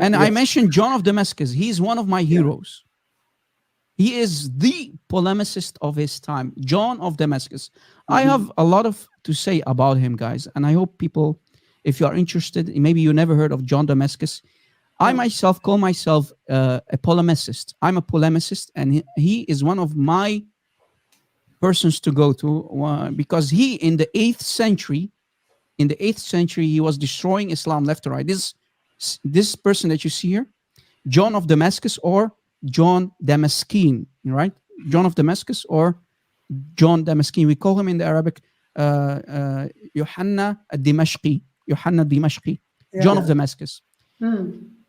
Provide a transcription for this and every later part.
And I mentioned John of Damascus. He's one of my heroes. He is the polemicist of his time, John of Damascus. I have a lot to say about him, guys, and I hope people, if you are interested, maybe you never heard of John Damascus. I myself call myself a polemicist. I'm a polemicist, and he is one of my persons to go to because he, in the 8th century, he was destroying Islam left to right. This person that you see here, John of Damascus or John Damascene, right? John of Damascus or John Damascene. We call him in the Arabic Yohanna Dimashqi. John of Damascus.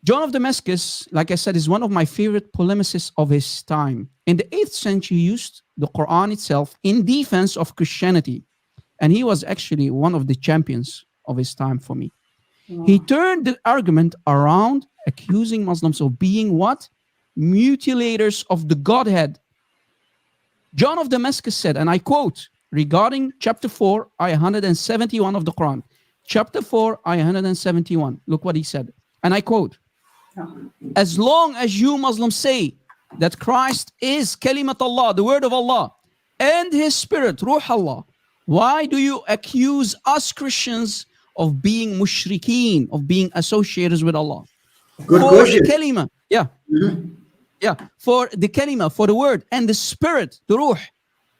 John of Damascus, like I said, is one of my favorite polemicists of his time. In the 8th century, he used the Quran itself in defense of Christianity. And he was actually one of the champions of his time for me. He turned the argument around, accusing Muslims of being what? Mutilators of the Godhead. John of Damascus said, and I quote, regarding chapter 4, ayah 171 of the Quran. Chapter 4, ayah 171. Look what he said. And I quote, as long as you Muslims say that Christ is kalimat Allah, the word of Allah, and his spirit, ruh Allah, why do you accuse us Christians of being mushrikeen, of being associators with Allah? Good for question. The kalima, for the kalima, for the word, and the spirit, the ruh,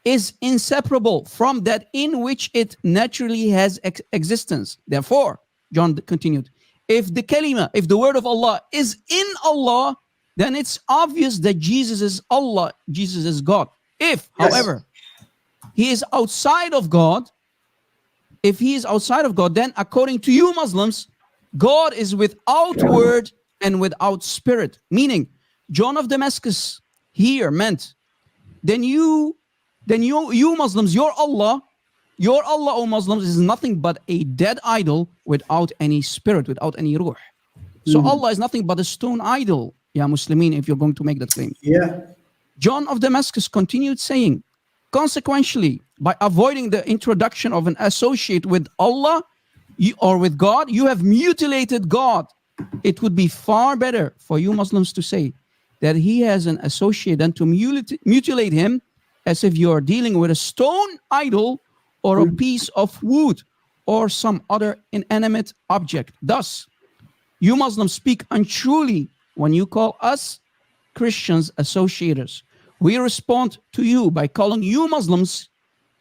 is inseparable from that in which it naturally has existence. Therefore, John continued, if the kalima, if the word of Allah is in Allah, then it's obvious that Jesus is Allah, Jesus is God. If, however, he is outside of God, then according to you Muslims, God is without word and without spirit. Meaning, John of Damascus here meant, then you Muslims, your Allah, O Muslims, is nothing but a dead idol without any spirit, without any ruh. So Allah is nothing but a stone idol, ya Muslimin, if you're going to make that claim. John of Damascus continued saying, consequently, by avoiding the introduction of an associate with Allah or with God, you have mutilated God. It would be far better for you Muslims to say that he has an associate than to mutilate him as if you are dealing with a stone idol or a piece of wood or some other inanimate object. Thus, you Muslims speak untruly when you call us Christians associators. We respond to you by calling you Muslims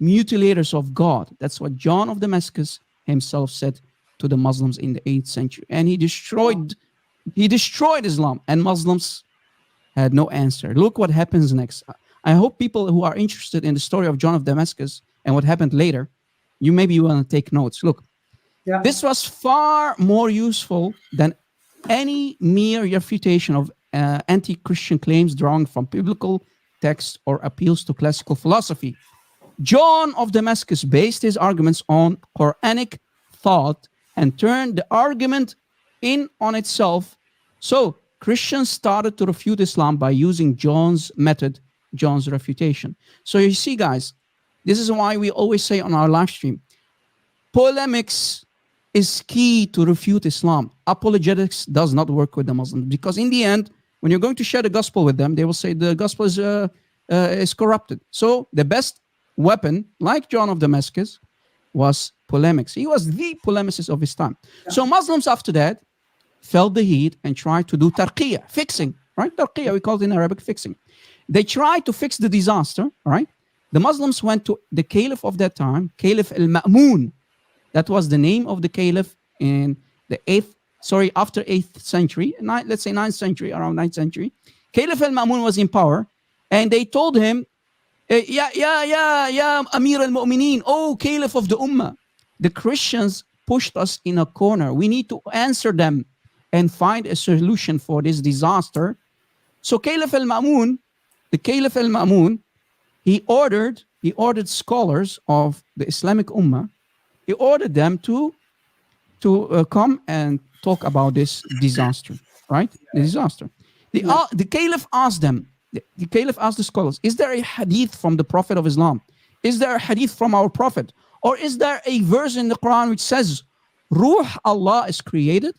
mutilators of God. That's what John of Damascus himself said to the Muslims in the 8th century. And he destroyed Islam, and Muslims had no answer. Look what happens next. I hope people who are interested in the story of John of Damascus and what happened later, you want to take notes. Look, this was far more useful than any mere refutation of anti-Christian claims drawn from biblical texts or appeals to classical philosophy. John of Damascus based his arguments on Quranic thought and turned the argument in on itself. So Christians started to refute Islam by using John's method, John's refutation. So you see, guys, this is why we always say on our live stream, polemics is key to refute Islam. Apologetics does not work with the Muslims, because in the end, when you're going to share the gospel with them, they will say the gospel is corrupted. So the best weapon, like John of Damascus, was polemics. He was the polemicist of his time. So Muslims after that felt the heat and tried to do tarqiyah, fixing, right? Tarqiyah, we call it in Arabic fixing. They tried to fix the disaster, right? The Muslims went to the caliph of that time, Caliph al-Ma'mun. That was the name of the caliph in the after 8th century, let's say 9th century, around 9th century. Caliph al-Ma'mun was in power, and they told him, Ya Amir al-Mu'mineen, oh Caliph of the Ummah, the Christians pushed us in a corner. We need to answer them and find a solution for this disaster. So Caliph al-Ma'mun, he ordered scholars of the Islamic Ummah, he ordered them to come and talk about this disaster, right? The disaster. The Caliph asked them, the Caliph asked the scholars, is there a hadith from the Prophet of Islam? Is there a hadith from our Prophet? Or is there a verse in the Quran which says, Ruh Allah is created?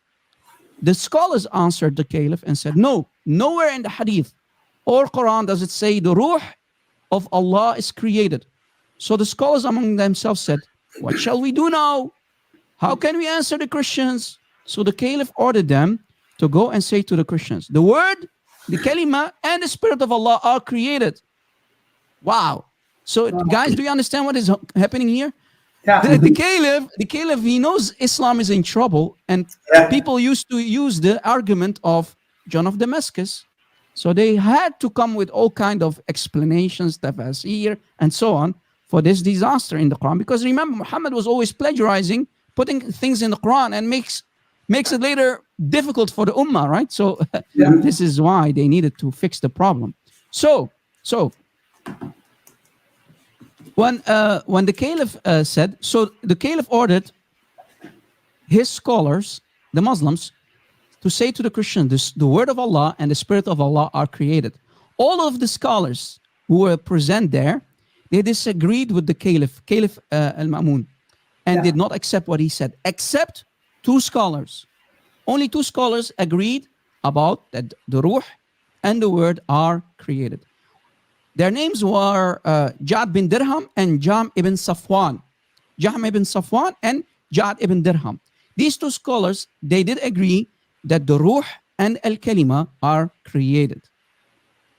The scholars answered the caliph and said, no, nowhere in the hadith or Quran does it say the ruh of Allah is created. So the scholars among themselves said, what shall we do now? How can we answer the Christians? So the caliph ordered them to go and say to the Christians, the word, the kalima, and the spirit of Allah are created. Wow. So guys, do you understand what is happening here? Yeah. The caliph, he knows Islam is in trouble, and people used to use the argument of John of Damascus. So they had to come with all kind of explanations, tafsir, and so on for this disaster in the Quran. Because remember, Muhammad was always plagiarizing, putting things in the Quran, and makes it later difficult for the ummah, right? So this is why they needed to fix the problem. So when the caliph said, so the caliph ordered his scholars, the Muslims, to say to the Christians, the word of Allah and the spirit of Allah are created. All of the scholars who were present there, they disagreed with the Caliph al-Ma'mun, and did not accept what he said, except two scholars. Only two scholars agreed about that the ruh and the word are created. Their names were Ja'd bin Dirham and Jam ibn Safwan. Jam ibn Safwan and Ja'd ibn Dirham. These two scholars, they did agree that the ruh and al-kalima are created.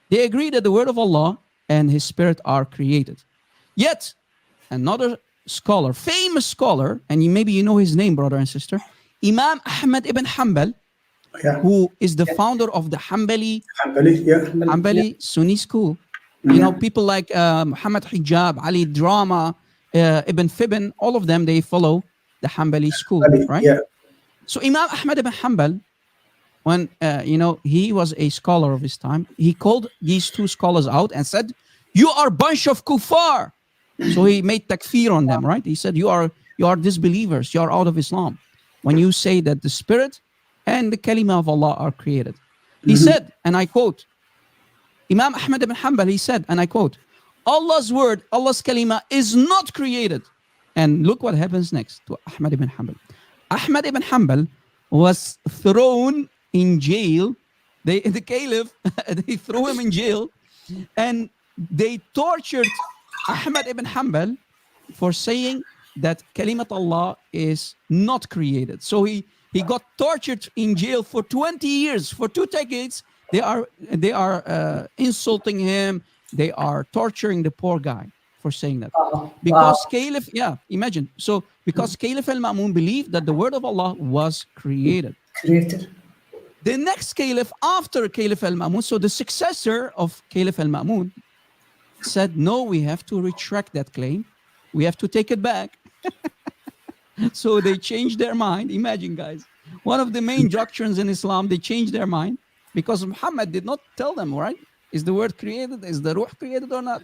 They agree that the word of Allah and his spirit are created. Yet, another scholar, famous scholar, and maybe you know his name, brother and sister, Imam Ahmad ibn Hanbal, who is the founder of the Hanbali Sunni school. You know, people like Muhammad Hijab, Ali Drama, Ibn Fibn, all of them, they follow the Hanbali school, right? So Imam Ahmad ibn Hanbal, when he was a scholar of his time, he called these two scholars out and said, you are a bunch of kuffar. So he made takfir on them, right? He said, you are disbelievers, you are out of Islam when you say that the spirit and the kalima of Allah are created. He said, and I quote, Imam Ahmad ibn Hanbal, he said, and I quote, Allah's word, Allah's kalima is not created. And look what happens next to Ahmad ibn Hanbal. Ahmad ibn Hanbal was thrown in jail. The caliph, they threw him in jail, and they tortured Ahmad ibn Hanbal for saying that kalimat Allah is not created. So he got tortured in jail for 20 years, for 2 decades. They are insulting him. They are torturing the poor guy for saying that. Because Caliph, imagine. So because Caliph al-Ma'mun believed that the word of Allah was created. The next Caliph after Caliph al-Ma'mun, so the successor of Caliph al-Ma'mun, said, no, we have to retract that claim. We have to take it back. So they changed their mind. Imagine, guys. One of the main doctrines in Islam, they changed their mind because Muhammad did not tell them, right? Is the word created? Is the ruh created or not?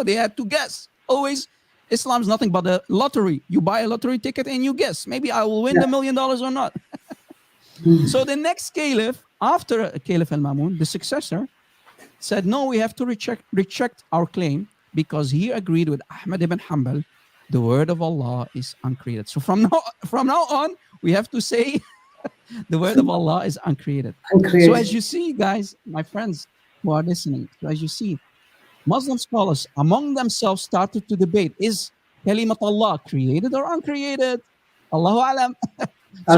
They had to guess. Always, Islam is nothing but a lottery. You buy a lottery ticket and you guess. Maybe I will win the $1 million or not. So the next caliph, after Caliph al-Ma'mun, the successor, said, no, we have to reject our claim because he agreed with Ahmad ibn Hanbal, the word of Allah is uncreated. So from now on, we have to say the word of Allah is uncreated. So as you see, guys, my friends who are listening, so as you see, Muslim scholars among themselves started to debate, is kalimat Allah created or uncreated? Allahu alam. You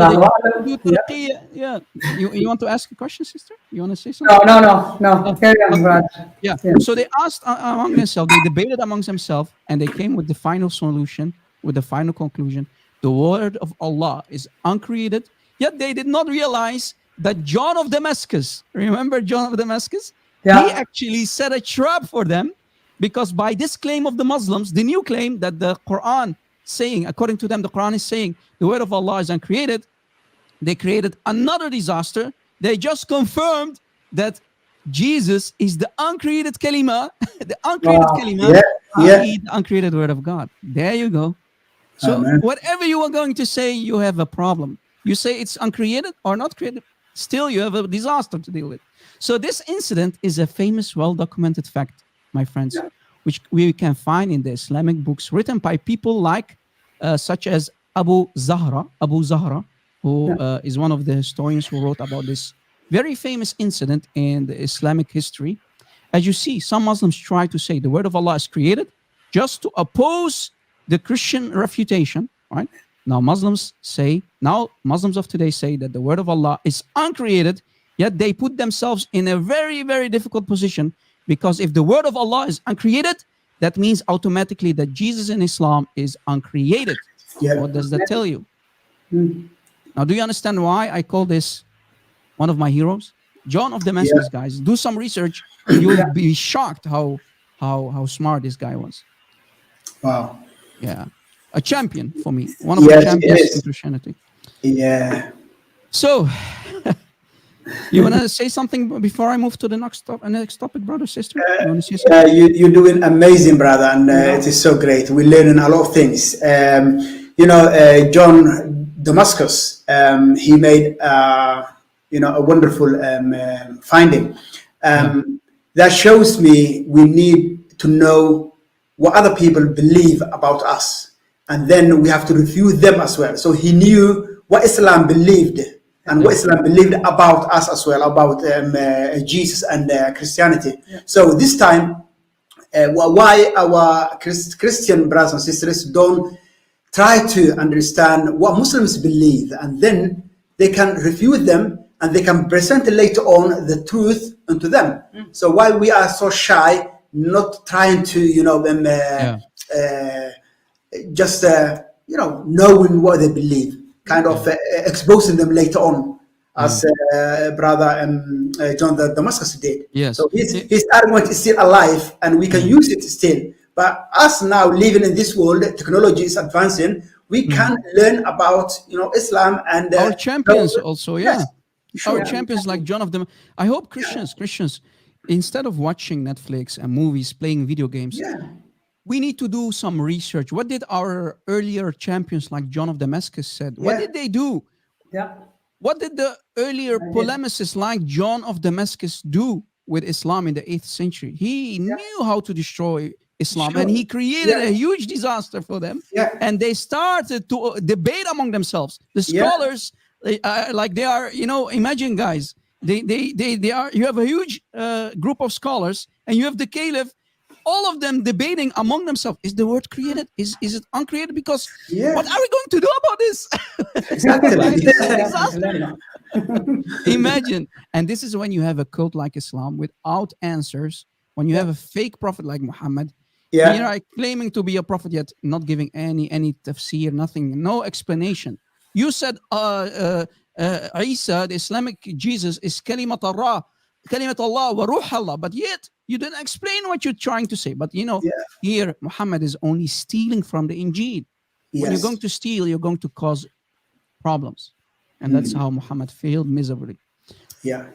want to ask a question, sister? You want to say something? No. Carry on, brother. Yeah. So they asked among themselves, they debated amongst themselves, and they came with the final solution, with the final conclusion. The word of Allah is uncreated, yet they did not realize that John of Damascus, remember John of Damascus? Yeah. He actually set a trap for them, because by this claim of the Muslims, the new claim that the Quran saying, according to them, the Quran is saying the word of Allah is uncreated, they created another disaster. They just confirmed that Jesus is the uncreated kalima, the uncreated kalima, the uncreated word of God. There you go. So whatever you are going to say, you have a problem. You say it's uncreated or not created, still you have a disaster to deal with. So this incident is a famous, well-documented fact, my friends, which we can find in the Islamic books written by people like, such as Abu Zahra, who is one of the historians who wrote about this very famous incident in the Islamic history. As you see, some Muslims try to say the word of Allah is created just to oppose the Christian refutation, right? Now Muslims of today say that the word of Allah is uncreated, yet they put themselves in a very, very difficult position, because if the word of Allah is uncreated, that means automatically that Jesus in Islam is uncreated. Yeah. What does that tell you? Now, do you understand why I call this one of my heroes? John of Damascus, guys. Do some research. You'll be shocked how smart this guy was. Wow. Yeah. A champion for me. One of the champions in Christianity. Yeah. So, you want to say something before I move to the next topic, brother, sister? You want to say something? You're doing amazing, brother, and it is so great. We're learning a lot of things. John Damascus, he made a wonderful finding. That shows me we need to know what other people believe about us, and then we have to refute them as well. So he knew what Islam believed and what Islam believed about us as well, about Jesus and Christianity. So this time, why our Christian brothers and sisters don't try to understand what Muslims believe, and then they can refute them and they can present know the truth unto them. So why we are so shy, not trying to, knowing what they believe, kind of exposing them later on, as brother John Damascus did. Yes. So his argument is still alive, and we can use it still. But us now living in this world, technology is advancing. We can learn about Islam and our champions also. Yes, sure. Our champions like John of Damascus. I hope Christians, instead of watching Netflix and movies, playing video games, we need to do some research. What did our earlier champions like John of Damascus said? What did they do? Yeah. What did the earlier polemicists like John of Damascus do with Islam in the 8th century? He knew how to destroy Islam, and he created a huge disaster for them. And they started to debate among themselves. The scholars, imagine, guys, they are. You have a huge group of scholars, and you have the caliph. All of them debating among themselves: is the word created? Is it uncreated? Because what are we going to do about this? Exactly. Imagine, and this is when you have a cult like Islam without answers. When you have a fake prophet like Muhammad, here claiming to be a prophet, yet not giving any tafsir, nothing, no explanation. You said Isa, the Islamic Jesus, is kalimat Allah wa ruh Allah, but yet you didn't explain what you're trying to say. But here Muhammad is only stealing from the Injil. When you're going to steal, you're going to cause problems, and that's how Muhammad failed miserably. Yeah.